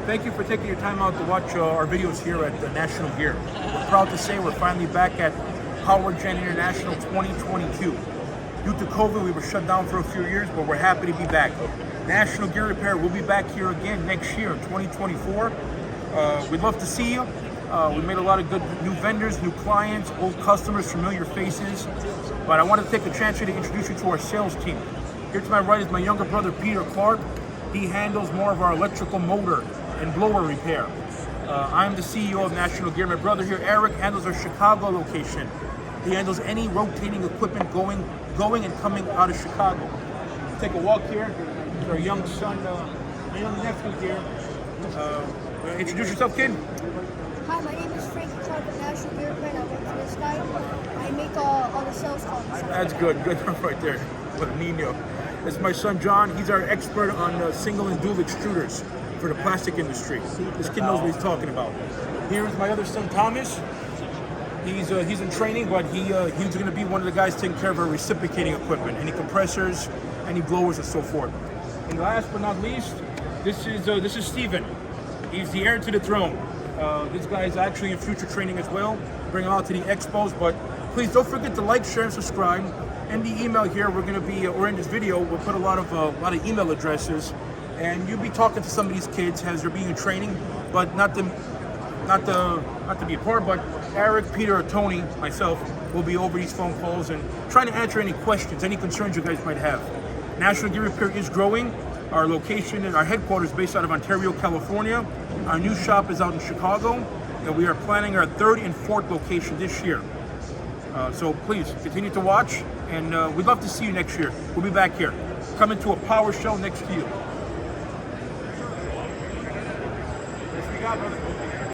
Thank you for taking your time out to watch our videos here at the National Gear. We're proud to say we're finally back at PowerGen International 2022. Due to COVID, we were shut down for a few years, but we're happy to be back. National Gear Repair will be back here again next year in 2024. We'd love to see you. We made a lot of good new vendors, new clients, old customers, familiar faces. But I want to take a chance here to introduce you to our sales team. Here to my right is my younger brother, Peter Clark. He handles more of our electrical motor and blower repair. I'm the CEO of National Gear. My brother here, Eric, handles our Chicago location. He handles any rotating equipment going and coming out of Chicago. Take a walk here. Our young son, my young nephew here. Introduce yourself, kid. Hi, my name is Frank Clark of National Gear Repair. I work for this guy. I make all the sales calls. That's good right there. What a Nino. This is my son, John. He's our expert on single and dual extruders for the plastic industry. This kid knows what he's talking about. Here's my other son, Thomas. He's in training, but he's going to be one of the guys taking care of our reciprocating equipment, any compressors, any blowers, and so forth. And last but not least, this is Steven. He's the heir to the throne. This guy is actually in future training as well. Bring him out to the expos, but please don't forget to like, share, and subscribe. And the email here, we're going to be, or in this video, we'll put a lot of email addresses, and you'll be talking to some of these kids as they're being in training, but not to be a part, but Eric, Peter, or Tony, myself, will be over these phone calls and trying to answer any questions, any concerns you guys might have. National Gear Repair is growing. Our location and our headquarters is based out of Ontario, California. Our new shop is out in Chicago, and we are planning our third and fourth location this year. So please continue to watch, and we'd love to see you next year. We'll be back here, coming to a power show next to you. Yes, we got, brother.